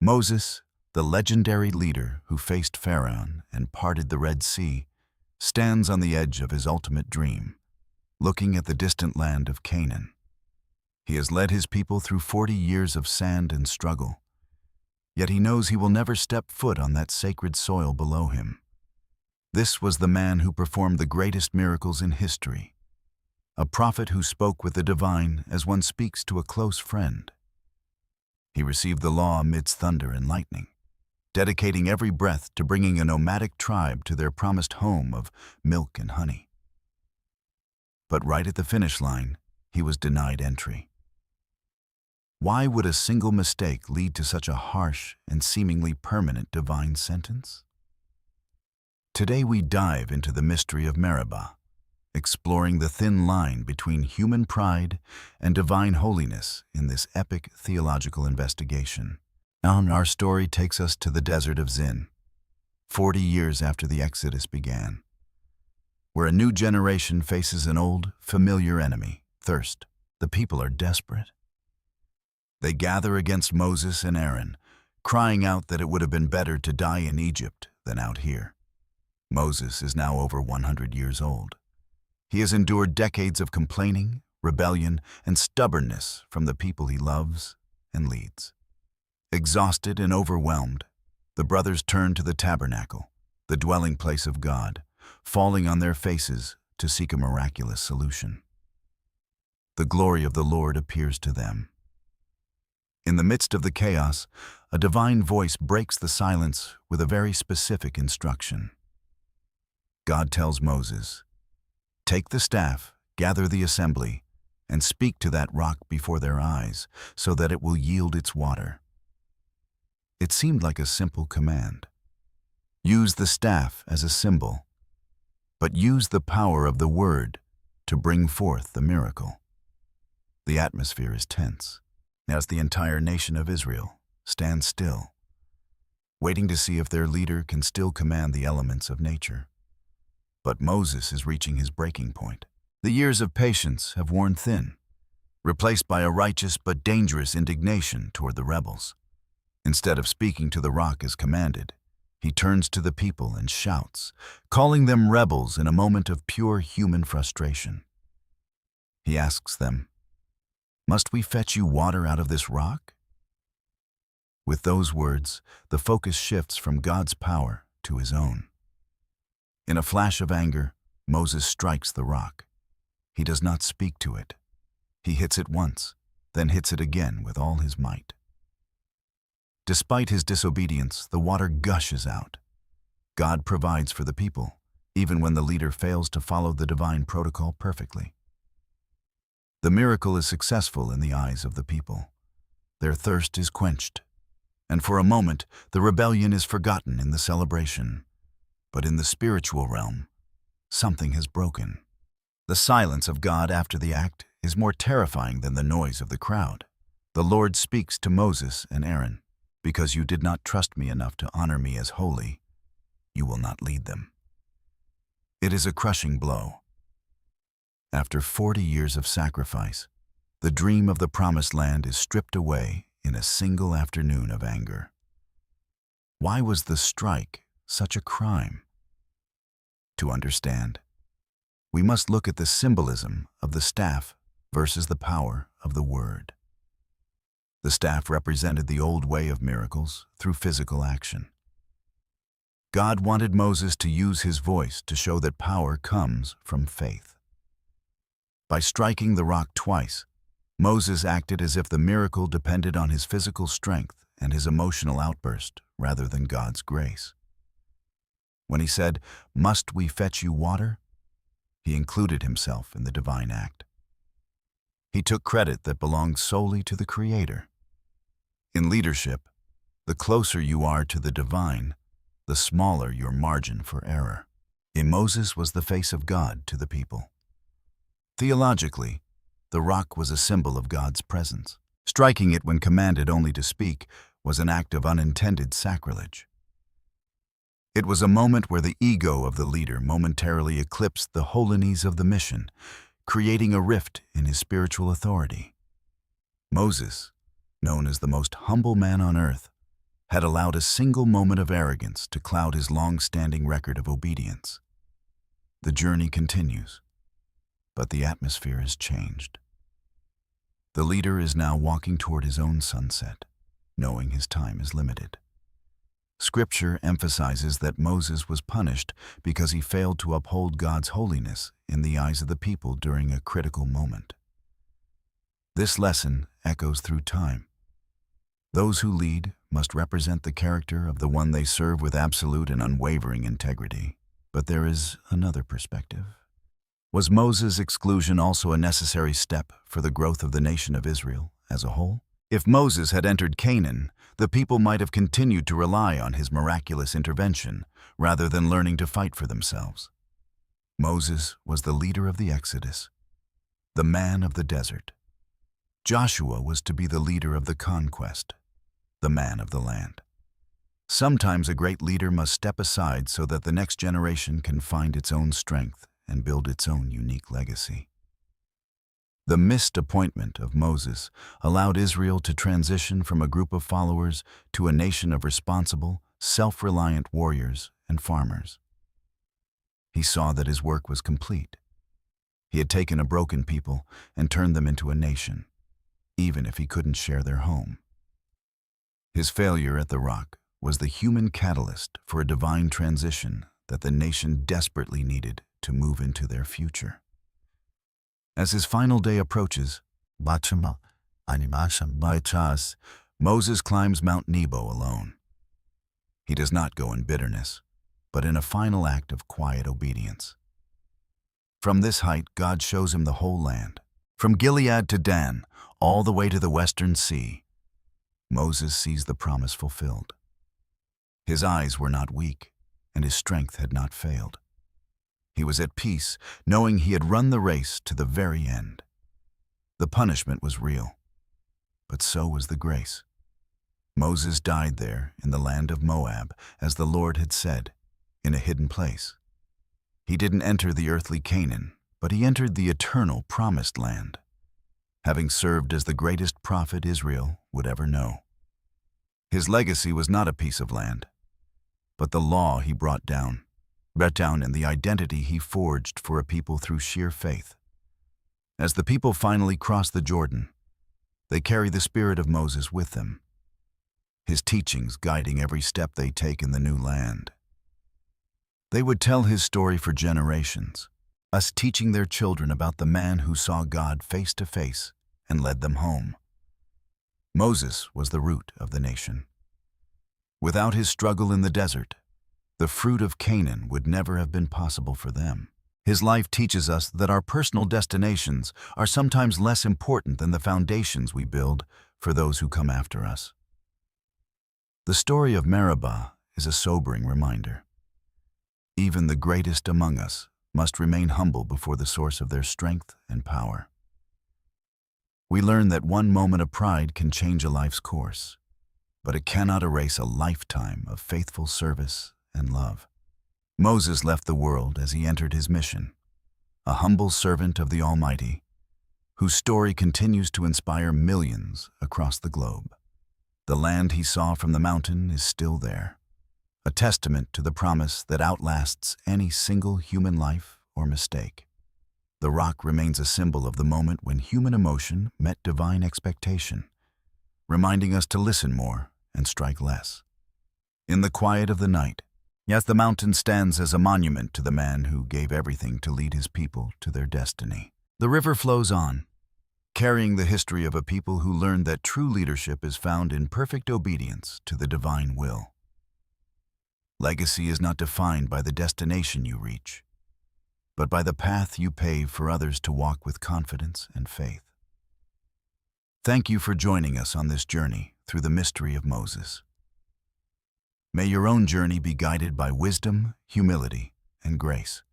Moses, the legendary leader who faced Pharaoh and parted the Red Sea, stands on the edge of his ultimate dream, looking at the distant land of Canaan. He has led his people through 40 years of sand and struggle, yet he knows he will never step foot on that sacred soil below him. This was the man who performed the greatest miracles in history, a prophet who spoke with the divine as one speaks to a close friend. He received the law amidst thunder and lightning, dedicating every breath to bringing a nomadic tribe to their promised home of milk and honey. But right at the finish line, he was denied entry. Why would a single mistake lead to such a harsh and seemingly permanent divine sentence? Today we dive into the mystery of Meribah, exploring the thin line between human pride and divine holiness in this epic theological investigation. Now our story takes us to the desert of Zin, 40 years after the Exodus began, where a new generation faces an old, familiar enemy, thirst. The people are desperate. They gather against Moses and Aaron, crying out that it would have been better to die in Egypt than out here. Moses is now over 100 years old. He has endured decades of complaining, rebellion, and stubbornness from the people he loves and leads. Exhausted and overwhelmed, the brothers turn to the tabernacle, the dwelling place of God, falling on their faces to seek a miraculous solution. The glory of the Lord appears to them. In the midst of the chaos, a divine voice breaks the silence with a very specific instruction. God tells Moses, "Take the staff, gather the assembly, and speak to that rock before their eyes, so that it will yield its water." It seemed like a simple command. Use the staff as a symbol, but use the power of the word to bring forth the miracle. The atmosphere is tense, as the entire nation of Israel stands still, waiting to see if their leader can still command the elements of nature. But Moses is reaching his breaking point. The years of patience have worn thin, replaced by a righteous but dangerous indignation toward the rebels. Instead of speaking to the rock as commanded, he turns to the people and shouts, calling them rebels in a moment of pure human frustration. He asks them, "Must we fetch you water out of this rock?" With those words, the focus shifts from God's power to his own. In a flash of anger, Moses strikes the rock. He does not speak to it. He hits it once, then hits it again with all his might. Despite his disobedience, the water gushes out. God provides for the people, even when the leader fails to follow the divine protocol perfectly. The miracle is successful in the eyes of the people. Their thirst is quenched, and for a moment, the rebellion is forgotten in the celebration. But in the spiritual realm, something has broken. The silence of God after the act is more terrifying than the noise of the crowd. The Lord speaks to Moses and Aaron, "Because you did not trust me enough to honor me as holy, you will not lead them." It is a crushing blow. After 40 years of sacrifice, the dream of the promised land is stripped away in a single afternoon of anger. Why was the strike such a crime? To understand, we must look at the symbolism of the staff versus the power of the word. The staff represented the old way of miracles through physical action. God wanted Moses to use his voice to show that power comes from faith. By striking the rock twice, Moses acted as if the miracle depended on his physical strength and his emotional outburst rather than God's grace. When he said, "Must we fetch you water?" he included himself in the divine act. He took credit that belonged solely to the Creator. In leadership, the closer you are to the divine, the smaller your margin for error. Moses was the face of God to the people. Theologically, the rock was a symbol of God's presence. Striking it when commanded only to speak was an act of unintended sacrilege. It was a moment where the ego of the leader momentarily eclipsed the holiness of the mission, creating a rift in his spiritual authority. Moses, known as the most humble man on earth, had allowed a single moment of arrogance to cloud his long-standing record of obedience. The journey continues, but the atmosphere has changed. The leader is now walking toward his own sunset, knowing his time is limited. Scripture emphasizes that Moses was punished because he failed to uphold God's holiness in the eyes of the people during a critical moment. This lesson echoes through time. Those who lead must represent the character of the one they serve with absolute and unwavering integrity. But there is another perspective. Was Moses' exclusion also a necessary step for the growth of the nation of Israel as a whole? If Moses had entered Canaan, the people might have continued to rely on his miraculous intervention rather than learning to fight for themselves. Moses was the leader of the Exodus, the man of the desert. Joshua was to be the leader of the conquest, the man of the land. Sometimes a great leader must step aside so that the next generation can find its own strength and build its own unique legacy. The missed appointment of Moses allowed Israel to transition from a group of followers to a nation of responsible, self-reliant warriors and farmers. He saw that his work was complete. He had taken a broken people and turned them into a nation, even if he couldn't share their home. His failure at the rock was the human catalyst for a divine transition that the nation desperately needed to move into their future. As his final day approaches, Moses climbs Mount Nebo alone. He does not go in bitterness, but in a final act of quiet obedience. From this height, God shows him the whole land, from Gilead to Dan, all the way to the western sea. Moses sees the promise fulfilled. His eyes were not weak, and his strength had not failed. He was at peace, knowing he had run the race to the very end. The punishment was real, but so was the grace. Moses died there in the land of Moab, as the Lord had said, in a hidden place. He didn't enter the earthly Canaan, but he entered the eternal promised land, having served as the greatest prophet Israel would ever know. His legacy was not a piece of land, but the law he brought down and the identity he forged for a people through sheer faith. As the people finally cross the Jordan, they carry the spirit of Moses with them, his teachings guiding every step they take in the new land. They would tell his story for generations, us teaching their children about the man who saw God face to face and led them home. Moses was the root of the nation. Without his struggle in the desert, the fruit of Canaan would never have been possible for them. His life teaches us that our personal destinations are sometimes less important than the foundations we build for those who come after us. The story of Meribah is a sobering reminder. Even the greatest among us must remain humble before the source of their strength and power. We learn that one moment of pride can change a life's course, but it cannot erase a lifetime of faithful service and love. Moses left the world as he entered his mission, a humble servant of the Almighty, whose story continues to inspire millions across the globe. The land he saw from the mountain is still there, a testament to the promise that outlasts any single human life or mistake. The rock remains a symbol of the moment when human emotion met divine expectation, reminding us to listen more and strike less. In the quiet of the night, yes, the mountain stands as a monument to the man who gave everything to lead his people to their destiny. The river flows on, carrying the history of a people who learned that true leadership is found in perfect obedience to the divine will. Legacy is not defined by the destination you reach, but by the path you pave for others to walk with confidence and faith. Thank you for joining us on this journey through the mystery of Moses. May your own journey be guided by wisdom, humility, and grace.